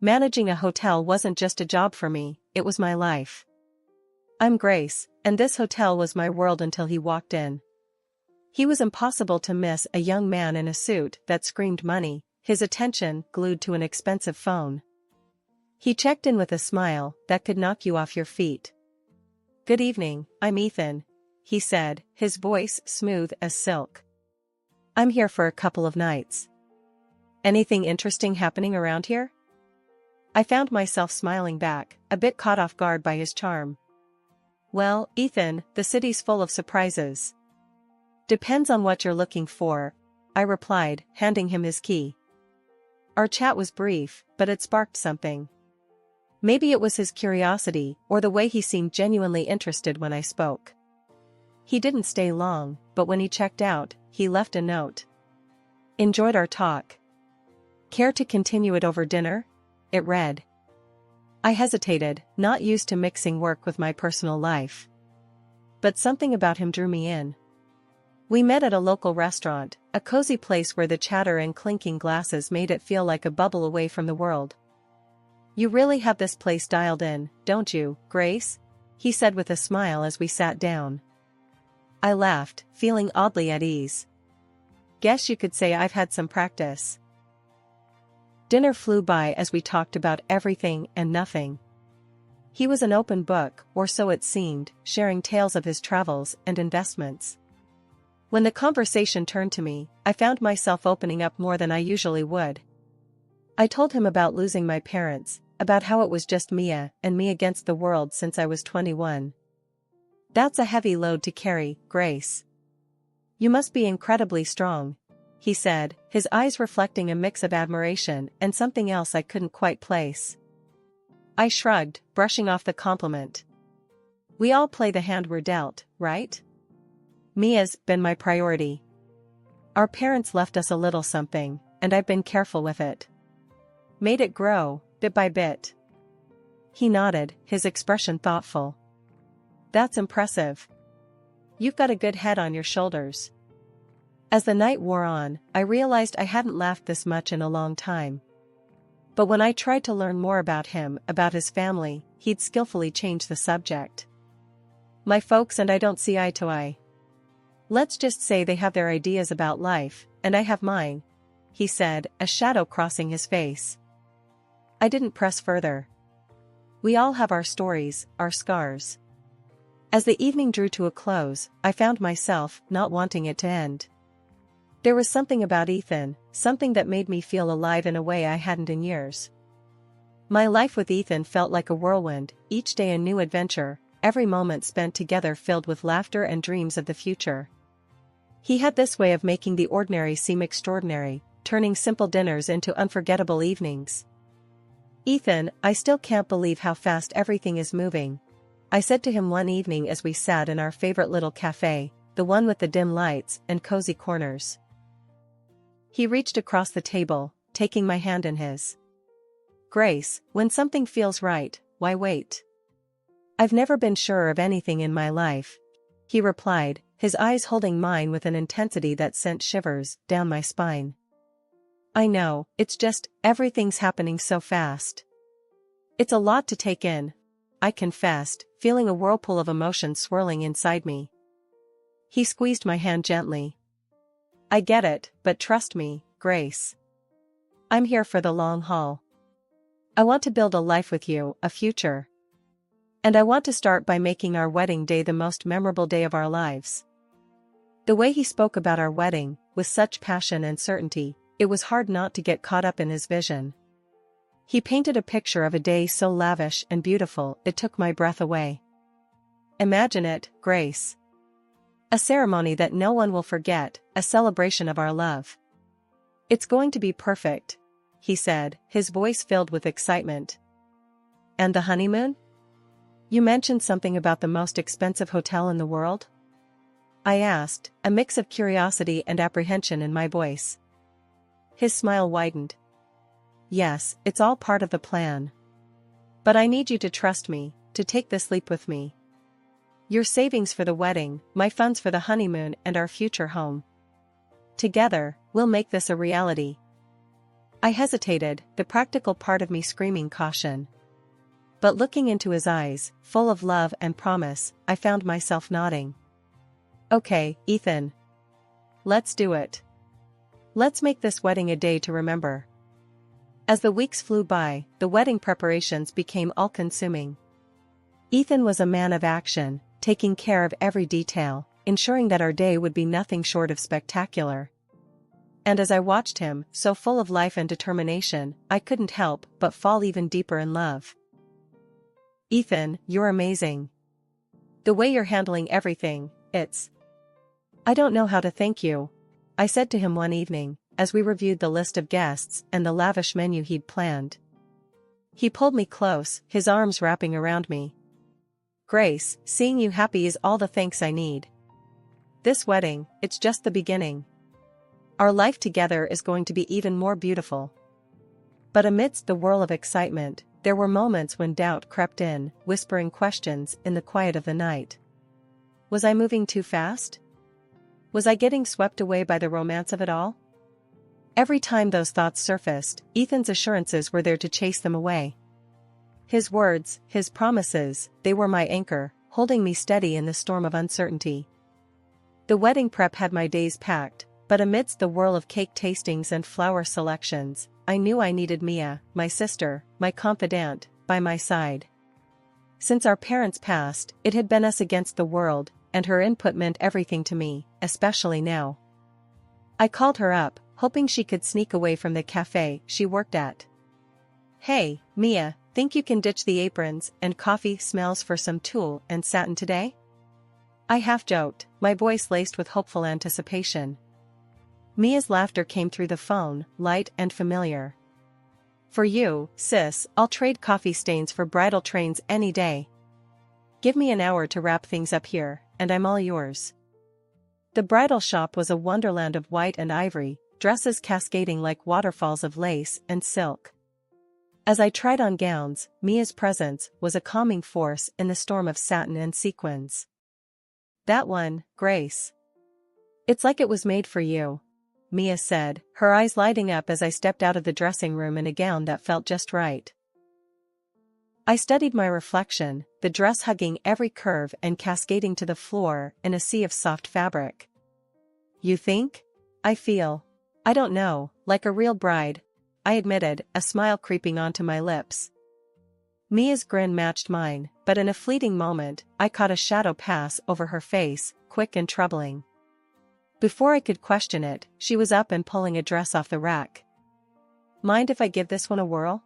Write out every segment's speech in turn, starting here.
Managing a hotel wasn't just a job for me, it was my life. I'm Grace, and this hotel was my world until he walked in. He was impossible to miss, a young man in a suit that screamed money, his attention glued to an expensive phone. He checked in with a smile that could knock you off your feet. "Good evening, I'm Ethan," he said, his voice smooth as silk. "I'm here for a couple of nights. Anything interesting happening around here?" I found myself smiling back, a bit caught off guard by his charm. "Well, Ethan, the city's full of surprises." "Depends on what you're looking for," I replied, handing him his key. Our chat was brief, but it sparked something. Maybe it was his curiosity, or the way he seemed genuinely interested when I spoke. He didn't stay long, but when he checked out, he left a note. "Enjoyed our talk. Care to continue it over dinner?" It read. I hesitated, not used to mixing work with my personal life. But something about him drew me in. We met at a local restaurant, a cozy place where the chatter and clinking glasses made it feel like a bubble away from the world. "You really have this place dialed in, don't you, Grace?" he said with a smile as we sat down. I laughed, feeling oddly at ease. "Guess you could say I've had some practice." Dinner flew by as we talked about everything and nothing. He was an open book, or so it seemed, sharing tales of his travels and investments. When the conversation turned to me, I found myself opening up more than I usually would. I told him about losing my parents, about how it was just Mia and me against the world since I was 21. "That's a heavy load to carry, Grace. You must be incredibly strong," he said, his eyes reflecting a mix of admiration and something else I couldn't quite place. I shrugged, brushing off the compliment. "We all play the hand we're dealt, right? Mia's been my priority. Our parents left us a little something, and I've been careful with it. Made it grow, bit by bit." He nodded, his expression thoughtful. "That's impressive. You've got a good head on your shoulders." As the night wore on, I realized I hadn't laughed this much in a long time. But when I tried to learn more about him, about his family, he'd skillfully changed the subject. "My folks and I don't see eye to eye. Let's just say they have their ideas about life, and I have mine," he said, a shadow crossing his face. I didn't press further. We all have our stories, our scars. As the evening drew to a close, I found myself not wanting it to end. There was something about Ethan, something that made me feel alive in a way I hadn't in years. My life with Ethan felt like a whirlwind, each day a new adventure, every moment spent together filled with laughter and dreams of the future. He had this way of making the ordinary seem extraordinary, turning simple dinners into unforgettable evenings. "Ethan, I still can't believe how fast everything is moving," I said to him one evening as we sat in our favorite little cafe, the one with the dim lights and cozy corners. He reached across the table, taking my hand in his. "Grace, when something feels right, why wait? I've never been surer of anything in my life," he replied, his eyes holding mine with an intensity that sent shivers down my spine. "I know, it's just, everything's happening so fast. It's a lot to take in," I confessed, feeling a whirlpool of emotion swirling inside me. He squeezed my hand gently. "I get it, but trust me, Grace. I'm here for the long haul. I want to build a life with you, a future. And I want to start by making our wedding day the most memorable day of our lives." The way he spoke about our wedding, with such passion and certainty, it was hard not to get caught up in his vision. He painted a picture of a day so lavish and beautiful it took my breath away. "Imagine it, Grace. A ceremony that no one will forget, a celebration of our love. It's going to be perfect," he said, his voice filled with excitement. "And the honeymoon? You mentioned something about the most expensive hotel in the world?" I asked, a mix of curiosity and apprehension in my voice. His smile widened. "Yes, it's all part of the plan. But I need you to trust me, to take this leap with me. Your savings for the wedding, my funds for the honeymoon and our future home. Together, we'll make this a reality." I hesitated, the practical part of me screaming caution. But looking into his eyes, full of love and promise, I found myself nodding. Okay, Ethan. Let's do it. Let's make this wedding a day to remember. As the weeks flew by, the wedding preparations became all-consuming. Ethan was a man of action, taking care of every detail, ensuring that our day would be nothing short of spectacular. And as I watched him, so full of life and determination, I couldn't help but fall even deeper in love. Ethan, you're amazing. The way you're handling everything, I don't know how to thank you, I said to him one evening, as we reviewed the list of guests and the lavish menu he'd planned. He pulled me close, his arms wrapping around me. Grace, seeing you happy is all the thanks I need. This wedding, it's just the beginning. Our life together is going to be even more beautiful. But amidst the whirl of excitement, there were moments when doubt crept in, whispering questions in the quiet of the night. Was I moving too fast? Was I getting swept away by the romance of it all? Every time those thoughts surfaced, Ethan's assurances were there to chase them away. His words, his promises, they were my anchor, holding me steady in the storm of uncertainty. The wedding prep had my days packed, but amidst the whirl of cake tastings and flower selections, I knew I needed Mia, my sister, my confidant, by my side. Since our parents passed, it had been us against the world, and her input meant everything to me, especially now. I called her up, hoping she could sneak away from the cafe she worked at. Hey, Mia, think you can ditch the aprons and coffee smells for some tulle and satin today? I half joked, my voice laced with hopeful anticipation. Mia's laughter came through the phone, light and familiar. For you, sis, I'll trade coffee stains for bridal trains any day. Give me an hour to wrap things up here, and I'm all yours. The bridal shop was a wonderland of white and ivory, dresses cascading like waterfalls of lace and silk. As I tried on gowns, Mia's presence was a calming force in the storm of satin and sequins. That one, Grace. It's like it was made for you, Mia said, her eyes lighting up as I stepped out of the dressing room in a gown that felt just right. I studied my reflection, the dress hugging every curve and cascading to the floor in a sea of soft fabric. You think? I feel. I don't know, like a real bride, I admitted, a smile creeping onto my lips. Mia's grin matched mine, but in a fleeting moment, I caught a shadow pass over her face, quick and troubling. Before I could question it, she was up and pulling a dress off the rack. Mind if I give this one a whirl?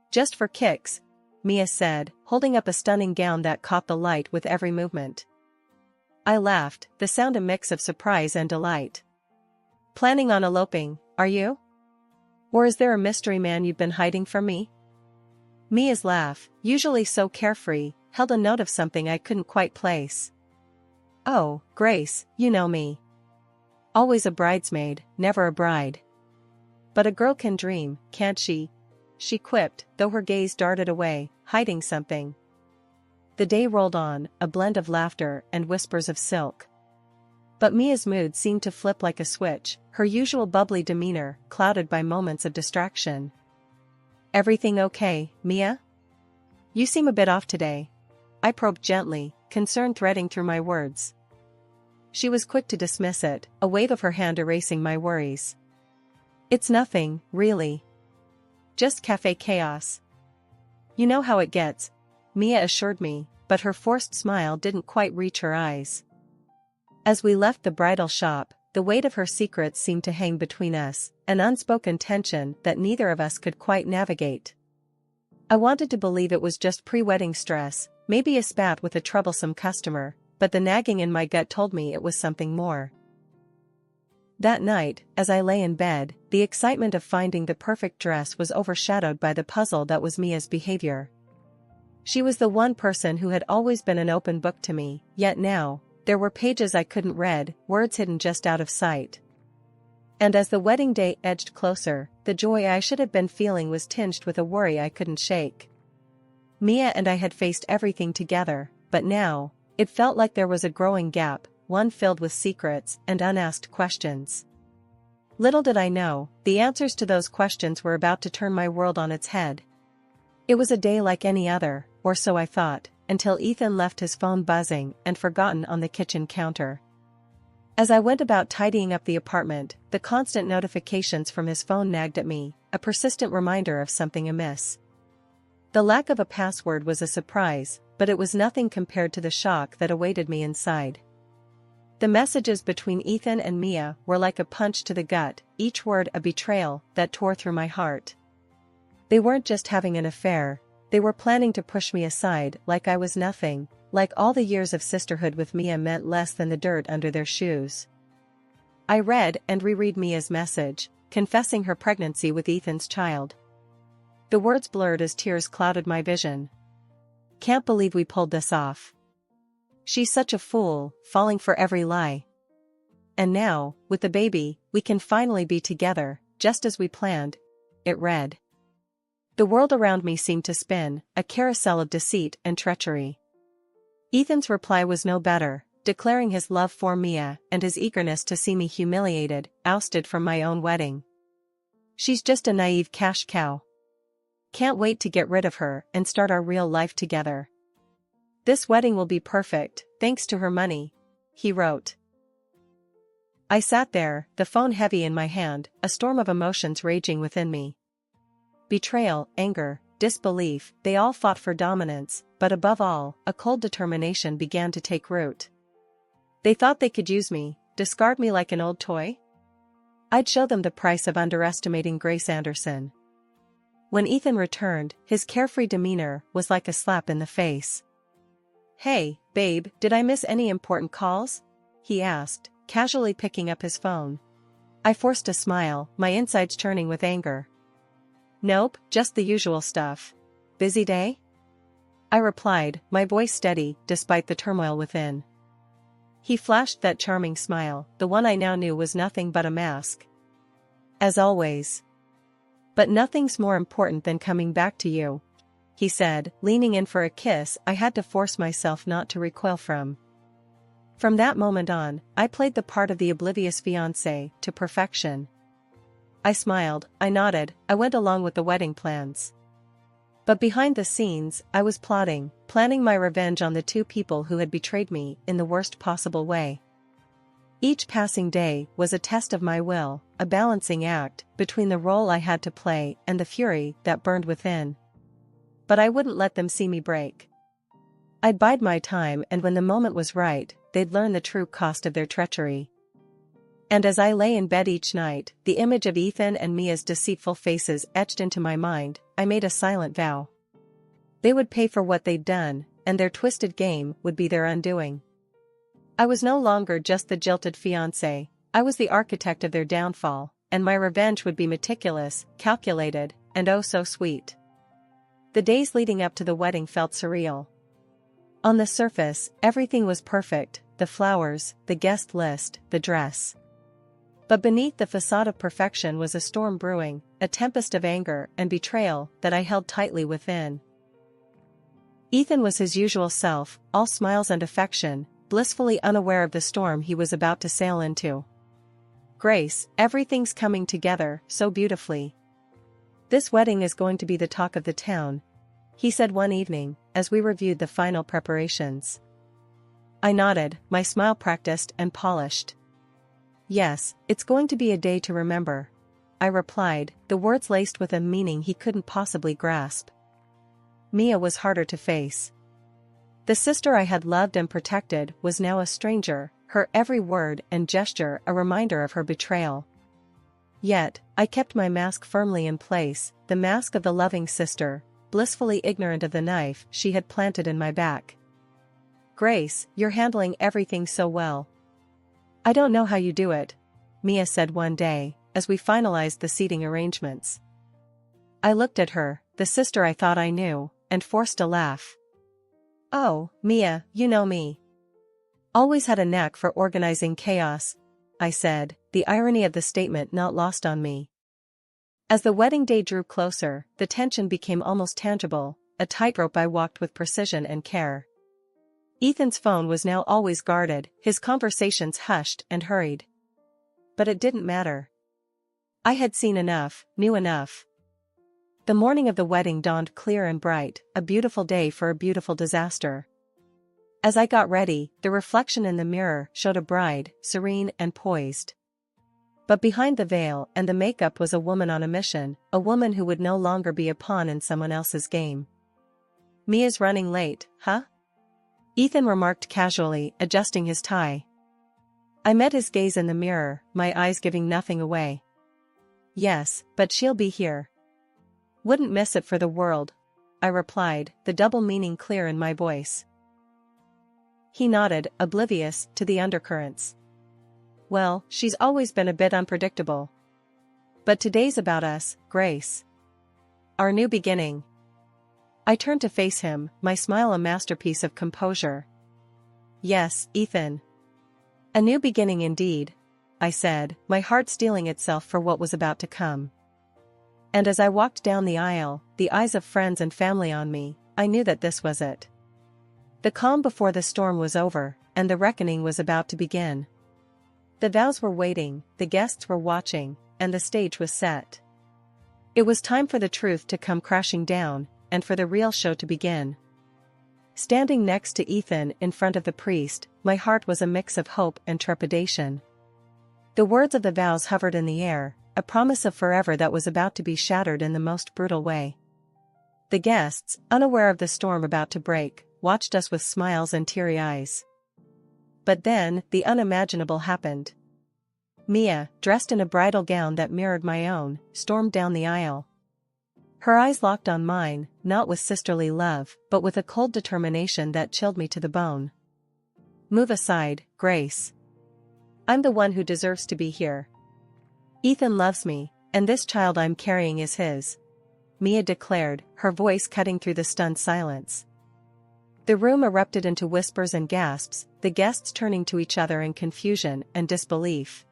Just for kicks, Mia said, holding up a stunning gown that caught the light with every movement. I laughed, the sound a mix of surprise and delight. Planning on eloping, are you? Or is there a mystery man you've been hiding from me? Mia's laugh, usually so carefree, held a note of something I couldn't quite place. Oh, Grace, you know me. Always a bridesmaid, never a bride. But a girl can dream, can't she? She quipped, though her gaze darted away, hiding something. The day rolled on, a blend of laughter and whispers of silk. But Mia's mood seemed to flip like a switch, her usual bubbly demeanor clouded by moments of distraction. Everything okay, Mia? You seem a bit off today. I probed gently, concern threading through my words. She was quick to dismiss it, a wave of her hand erasing my worries. It's nothing, really. Just cafe chaos. You know how it gets, Mia assured me, but her forced smile didn't quite reach her eyes. As we left the bridal shop, the weight of her secrets seemed to hang between us, an unspoken tension that neither of us could quite navigate. I wanted to believe it was just pre-wedding stress, maybe a spat with a troublesome customer, but the nagging in my gut told me it was something more. That night, as I lay in bed, the excitement of finding the perfect dress was overshadowed by the puzzle that was Mia's behavior. She was the one person who had always been an open book to me, yet now, there were pages I couldn't read, words hidden just out of sight. And as the wedding day edged closer, the joy I should have been feeling was tinged with a worry I couldn't shake. Mia and I had faced everything together, but now, it felt like there was a growing gap, one filled with secrets and unasked questions. Little did I know, the answers to those questions were about to turn my world on its head. It was a day like any other, or so I thought, until Ethan left his phone buzzing and forgotten on the kitchen counter. As I went about tidying up the apartment, the constant notifications from his phone nagged at me, a persistent reminder of something amiss. The lack of a password was a surprise, but it was nothing compared to the shock that awaited me inside. The messages between Ethan and Mia were like a punch to the gut, each word a betrayal that tore through my heart. They weren't just having an affair, they were planning to push me aside like I was nothing, like all the years of sisterhood with Mia meant less than the dirt under their shoes. I read and reread Mia's message, confessing her pregnancy with Ethan's child. The words blurred as tears clouded my vision. Can't believe we pulled this off. She's such a fool, falling for every lie. And now, with the baby, we can finally be together, just as we planned, it read. The world around me seemed to spin, a carousel of deceit and treachery. Ethan's reply was no better, declaring his love for Mia and his eagerness to see me humiliated, ousted from my own wedding. She's just a naive cash cow. Can't wait to get rid of her and start our real life together. This wedding will be perfect, thanks to her money, he wrote. I sat there, the phone heavy in my hand, a storm of emotions raging within me. Betrayal, anger, disbelief, they all fought for dominance, but above all, a cold determination began to take root. They thought they could use me, discard me like an old toy? I'd show them the price of underestimating Grace Anderson. When Ethan returned, his carefree demeanor was like a slap in the face. Hey, babe, did I miss any important calls? He asked, casually picking up his phone. I forced a smile, my insides churning with anger. Nope, just the usual stuff. Busy day? I replied, my voice steady, despite the turmoil within. He flashed that charming smile, the one I now knew was nothing but a mask. As always. But nothing's more important than coming back to you, he said, leaning in for a kiss I had to force myself not to recoil from. From that moment on, I played the part of the oblivious fiancé to perfection. I smiled, I nodded, I went along with the wedding plans. But behind the scenes, I was planning my revenge on the two people who had betrayed me in the worst possible way. Each passing day was a test of my will, a balancing act between the role I had to play and the fury that burned within. But I wouldn't let them see me break. I'd bide my time, and when the moment was right, they'd learn the true cost of their treachery. And as I lay in bed each night, the image of Ethan and Mia's deceitful faces etched into my mind, I made a silent vow. They would pay for what they'd done, and their twisted game would be their undoing. I was no longer just the jilted fiancé, I was the architect of their downfall, and my revenge would be meticulous, calculated, and oh so sweet. The days leading up to the wedding felt surreal. On the surface, everything was perfect, the flowers, the guest list, the dress. But beneath the facade of perfection was a storm brewing, a tempest of anger and betrayal that I held tightly within. Ethan was his usual self, all smiles and affection, blissfully unaware of the storm he was about to sail into. Grace, everything's coming together so beautifully. This wedding is going to be the talk of the town, he said one evening, as we reviewed the final preparations. I nodded, my smile practiced and polished. Yes, it's going to be a day to remember, I replied, the words laced with a meaning he couldn't possibly grasp. Mia was harder to face. The sister I had loved and protected was now a stranger, her every word and gesture a reminder of her betrayal. Yet, I kept my mask firmly in place, the mask of the loving sister, blissfully ignorant of the knife she had planted in my back. Grace, you're handling everything so well. I don't know how you do it, Mia said one day, as we finalized the seating arrangements. I looked at her, the sister I thought I knew, and forced a laugh. Oh, Mia, you know me. Always had a knack for organizing chaos, I said, the irony of the statement not lost on me. As the wedding day drew closer, the tension became almost tangible, a tightrope I walked with precision and care. Ethan's phone was now always guarded, his conversations hushed and hurried. But it didn't matter. I had seen enough, knew enough. The morning of the wedding dawned clear and bright, a beautiful day for a beautiful disaster. As I got ready, the reflection in the mirror showed a bride, serene and poised. But behind the veil and the makeup was a woman on a mission, a woman who would no longer be a pawn in someone else's game. "Mia's running late, huh?" Ethan remarked casually, adjusting his tie. I met his gaze in the mirror, my eyes giving nothing away. "Yes, but she'll be here. Wouldn't miss it for the world," I replied, the double meaning clear in my voice. He nodded, oblivious to the undercurrents. "Well, she's always been a bit unpredictable. But today's about us, Grace. Our new beginning." I turned to face him, my smile a masterpiece of composure. "Yes, Ethan. A new beginning indeed," I said, my heart steeling itself for what was about to come. And as I walked down the aisle, the eyes of friends and family on me, I knew that this was it. The calm before the storm was over, and the reckoning was about to begin. The vows were waiting, the guests were watching, and the stage was set. It was time for the truth to come crashing down, and for the real show to begin. Standing next to Ethan in front of the priest, my heart was a mix of hope and trepidation. The words of the vows hovered in the air, a promise of forever that was about to be shattered in the most brutal way. The guests, unaware of the storm about to break, watched us with smiles and teary eyes. But then, the unimaginable happened. Mia, dressed in a bridal gown that mirrored my own, stormed down the aisle. Her eyes locked on mine, not with sisterly love, but with a cold determination that chilled me to the bone. "Move aside, Grace. I'm the one who deserves to be here. Ethan loves me, and this child I'm carrying is his," Mia declared, her voice cutting through the stunned silence. The room erupted into whispers and gasps, the guests turning to each other in confusion and disbelief.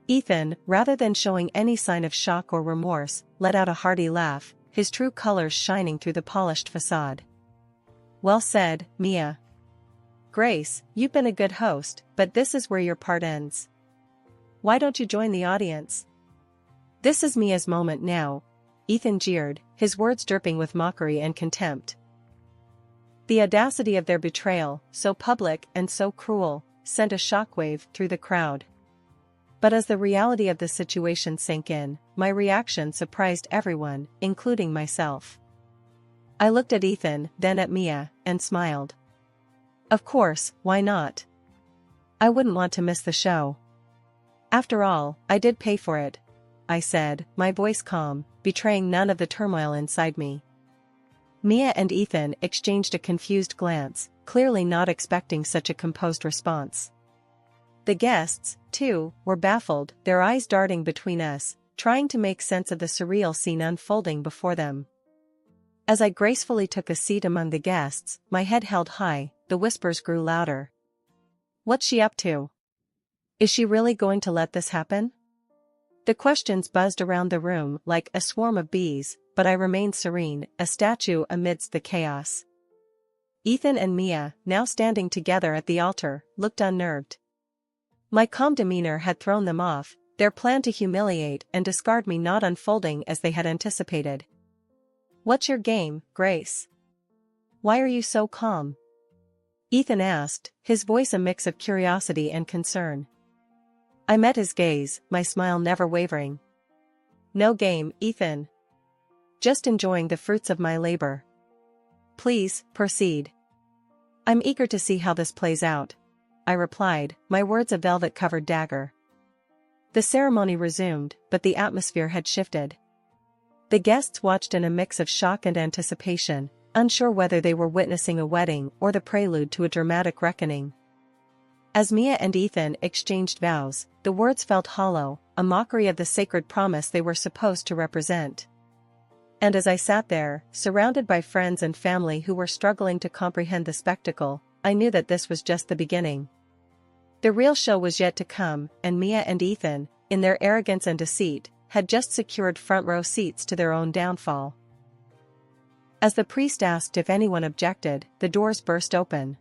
Ethan, rather than showing any sign of shock or remorse, let out a hearty laugh, his true colors shining through the polished facade. "Well said, Mia. Grace, you've been a good host, but this is where your part ends. Why don't you join the audience? This is Mia's moment now," Ethan jeered, his words dripping with mockery and contempt. The audacity of their betrayal, so public and so cruel, sent a shockwave through the crowd. But as the reality of the situation sank in, my reaction surprised everyone, including myself. I looked at Ethan, then at Mia, and smiled. Of course, why not? I wouldn't want to miss the show. After all, I did pay for it, I said, my voice calm, betraying none of the turmoil inside me. Mia and Ethan exchanged a confused glance, clearly not expecting such a composed response. The guests, too, were baffled, their eyes darting between us, trying to make sense of the surreal scene unfolding before them. As I gracefully took a seat among the guests, my head held high, the whispers grew louder. What's she up to? Is she really going to let this happen? The questions buzzed around the room like a swarm of bees, but I remained serene, a statue amidst the chaos. Ethan and Mia, now standing together at the altar, looked unnerved. My calm demeanor had thrown them off, their plan to humiliate and discard me not unfolding as they had anticipated. What's your game, Grace? Why are you so calm? Ethan asked, his voice a mix of curiosity and concern. I met his gaze, my smile never wavering. No game, Ethan. Just enjoying the fruits of my labor. Please, proceed. I'm eager to see how this plays out, I replied, my words a velvet-covered dagger. The ceremony resumed, but the atmosphere had shifted. The guests watched in a mix of shock and anticipation, unsure whether they were witnessing a wedding or the prelude to a dramatic reckoning. As Mia and Ethan exchanged vows, the words felt hollow, a mockery of the sacred promise they were supposed to represent. And as I sat there, surrounded by friends and family who were struggling to comprehend the spectacle, I knew that this was just the beginning. The real show was yet to come, and Mia and Ethan, in their arrogance and deceit, had just secured front-row seats to their own downfall. As the priest asked if anyone objected, the doors burst open.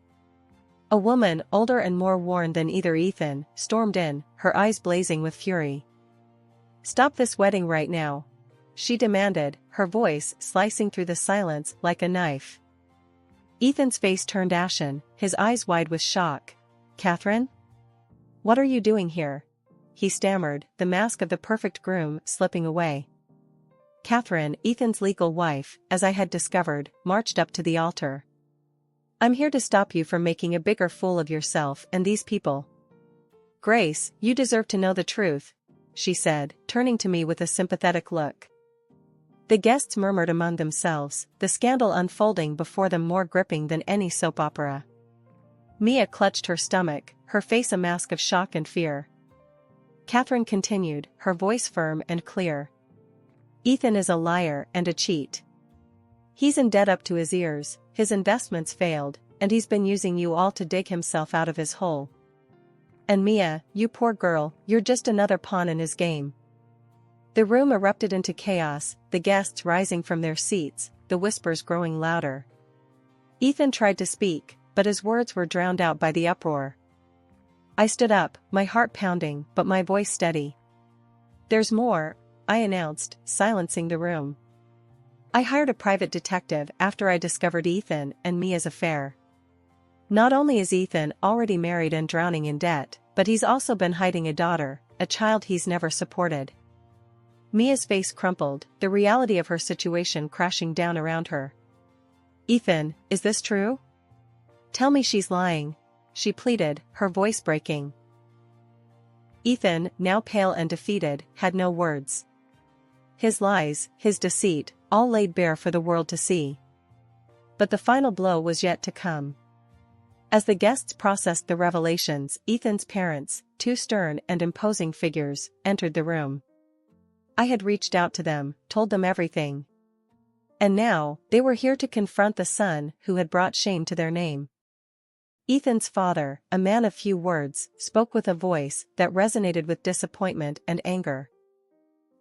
A woman, older and more worn than either Ethan, stormed in, her eyes blazing with fury. Stop this wedding right now, she demanded, her voice slicing through the silence like a knife. Ethan's face turned ashen, his eyes wide with shock. Catherine? What are you doing here? He stammered, the mask of the perfect groom slipping away. Catherine, Ethan's legal wife, as I had discovered, marched up to the altar. I'm here to stop you from making a bigger fool of yourself and these people. Grace, you deserve to know the truth, she said, turning to me with a sympathetic look. The guests murmured among themselves, the scandal unfolding before them more gripping than any soap opera. Mia clutched her stomach, her face a mask of shock and fear. Catherine continued, her voice firm and clear. Ethan is a liar and a cheat. He's in debt up to his ears, his investments failed, and he's been using you all to dig himself out of his hole. And Mia, you poor girl, you're just another pawn in his game. The room erupted into chaos, the guests rising from their seats, the whispers growing louder. Ethan tried to speak, but his words were drowned out by the uproar. I stood up, my heart pounding, but my voice steady. There's more, I announced, silencing the room. I hired a private detective after I discovered Ethan and Mia's affair. Not only is Ethan already married and drowning in debt, but he's also been hiding a daughter, a child he's never supported. Mia's face crumpled, the reality of her situation crashing down around her. Ethan, is this true? Tell me she's lying, she pleaded, her voice breaking. Ethan, now pale and defeated, had no words. His lies, his deceit, all laid bare for the world to see. But the final blow was yet to come. As the guests processed the revelations, Ethan's parents, two stern and imposing figures, entered the room. I had reached out to them, told them everything. And now, they were here to confront the son who had brought shame to their name. Ethan's father, a man of few words, spoke with a voice that resonated with disappointment and anger.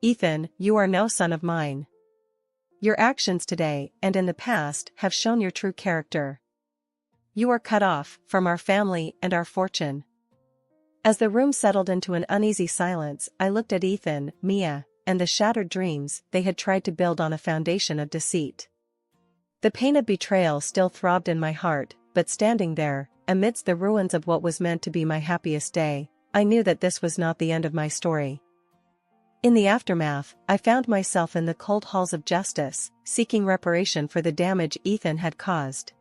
Ethan, you are no son of mine. Your actions today and in the past have shown your true character. You are cut off from our family and our fortune. As the room settled into an uneasy silence, I looked at Ethan, Mia, and the shattered dreams they had tried to build on a foundation of deceit. The pain of betrayal still throbbed in my heart, but standing there, amidst the ruins of what was meant to be my happiest day, I knew that this was not the end of my story. In the aftermath, I found myself in the cold halls of justice, seeking reparation for the damage Ethan had caused.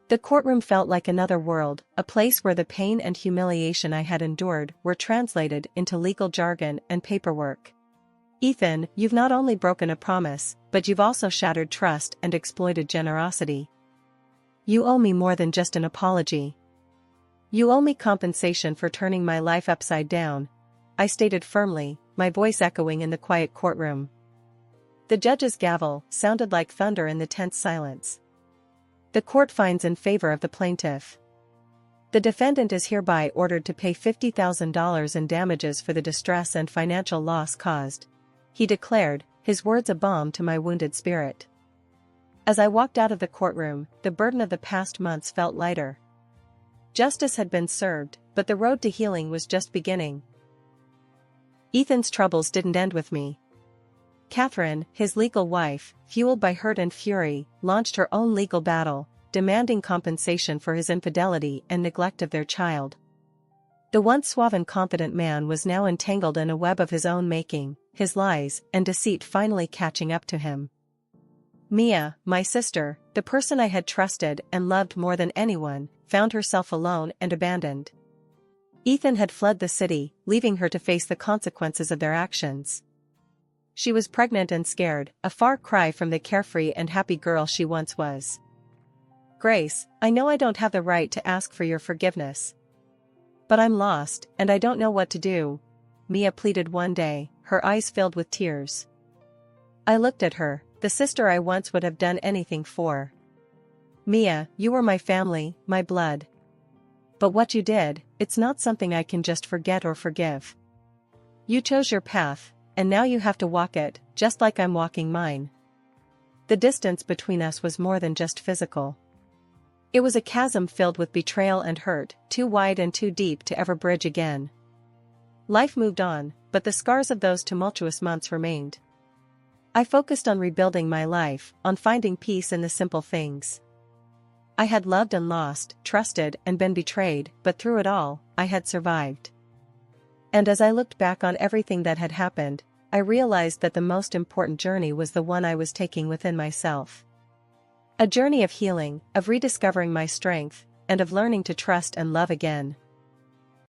The courtroom felt like another world, a place where the pain and humiliation I had endured were translated into legal jargon and paperwork. Ethan, you've not only broken a promise, but you've also shattered trust and exploited generosity. You owe me more than just an apology. You owe me compensation for turning my life upside down, I stated firmly, my voice echoing in the quiet courtroom. The judge's gavel sounded like thunder in the tense silence. The court finds in favor of the plaintiff. The defendant is hereby ordered to pay $50,000 in damages for the distress and financial loss caused, he declared, his words a balm to my wounded spirit. As I walked out of the courtroom, the burden of the past months felt lighter. Justice had been served, but the road to healing was just beginning. Ethan's troubles didn't end with me. Catherine, his legal wife, fueled by hurt and fury, launched her own legal battle, demanding compensation for his infidelity and neglect of their child. The once suave and confident man was now entangled in a web of his own making, his lies and deceit finally catching up to him. Mia, my sister, the person I had trusted and loved more than anyone, found herself alone and abandoned. Ethan had fled the city, leaving her to face the consequences of their actions. She was pregnant and scared, a far cry from the carefree and happy girl she once was. Grace, I know I don't have the right to ask for your forgiveness. But I'm lost, and I don't know what to do, Mia pleaded one day, her eyes filled with tears. I looked at her, the sister I once would have done anything for. Mia, you were my family, my blood. But what you did, it's not something I can just forget or forgive. You chose your path, and now you have to walk it, just like I'm walking mine. The distance between us was more than just physical. It was a chasm filled with betrayal and hurt, too wide and too deep to ever bridge again. Life moved on, but the scars of those tumultuous months remained. I focused on rebuilding my life, on finding peace in the simple things. I had loved and lost, trusted and been betrayed, but through it all, I had survived. And as I looked back on everything that had happened, I realized that the most important journey was the one I was taking within myself. A journey of healing, of rediscovering my strength, and of learning to trust and love again.